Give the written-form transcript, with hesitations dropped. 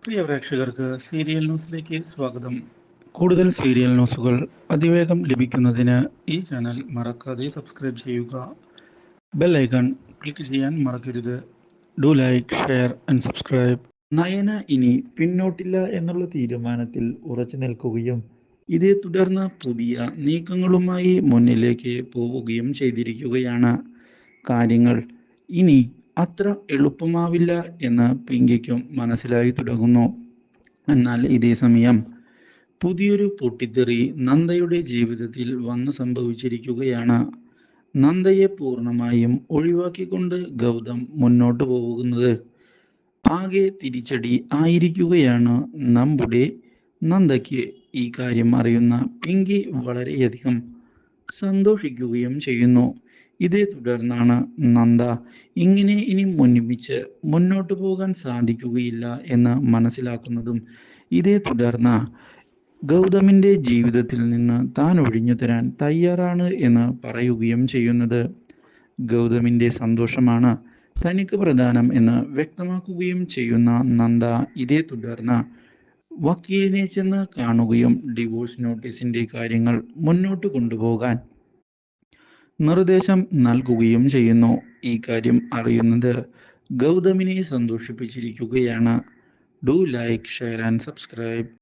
പ്രിയ പ്രേക്ഷകർക്ക് സീരിയൽ ന്യൂസിലേക്ക് സ്വാഗതം. കൂടുതൽ സീരിയൽ ന്യൂസുകൾ അതിവേഗം ലഭിക്കുന്നതിന് ഈ ചാനൽ മറക്കാതെ സബ്സ്ക്രൈബ് ചെയ്യുക. ബെൽ ഐക്കൺ ക്ലിക്ക് ചെയ്യാൻ മറക്കരുത്. Do like, share and subscribe. Nayana ഇനി പിന്നോട്ടില്ല എന്നുള്ള തീരുമാനത്തിൽ ഉറച്ചു നിൽക്കുകയും ഇതേ തുടർന്ന് പുതിയ നീക്കങ്ങളുമായി മുന്നിലേക്ക് പോവുകയും ചെയ്തിരിക്കുകയാണ്. കാര്യങ്ങൾ ഇനി അത്ര എളുപ്പമാവില്ല എന്ന് പിങ്കിക്കും മനസ്സിലായി തുടങ്ങുന്നു. എന്നാൽ ഇതേ സമയം പുതിയൊരു പൊട്ടിത്തെറി നന്ദയുടെ ജീവിതത്തിൽ വന്നു സംഭവിച്ചിരിക്കുകയാണ്. നന്ദയെ പൂർണ്ണമായും ഒഴിവാക്കിക്കൊണ്ട് ഗൗതം മുന്നോട്ട് പോകുന്നത് ആകെ തിരിച്ചടി ആയിരിക്കുകയാണ് നമ്മുടെ നന്ദയ്ക്ക്. ഈ കാര്യം അറിയുന്ന പിങ്കി വളരെയധികം സന്തോഷിക്കുകയും ചെയ്യുന്നു. ഇതേ തുടർന്നാണ് നന്ദ ഇങ്ങനെ ഇനി മുന്നോട്ട് പോകാൻ സാധിക്കുകയില്ല എന്ന് മനസ്സിലാക്കുന്നതും. ഇതേ തുടർന്ന് ഗൗതമിൻ്റെ ജീവിതത്തിൽ നിന്ന് താൻ ഒഴിഞ്ഞു തരാൻ തയ്യാറാണ് എന്ന് പറയുകയും ചെയ്യുന്നത്. ഗൗതമിൻ്റെ സന്തോഷമാണ് തനിക്ക് പ്രധാനം എന്ന് വ്യക്തമാക്കുകയും ചെയ്യുന്ന നന്ദ ഇതേ തുടർന്ന് വക്കീലിനെ ചെന്ന് കാണുകയും ഡിവോഴ്സ് നോട്ടീസിൻ്റെ കാര്യങ്ങൾ മുന്നോട്ട് കൊണ്ടുപോകാൻ നിർദ്ദേശം നൽകുകയും ചെയ്യുന്നു. ഈ കാര്യം അറിയുന്നത് ഗൗതമിനെ സന്തോഷിപ്പിച്ചിരിക്കുകയാണ്. Do like, share and subscribe.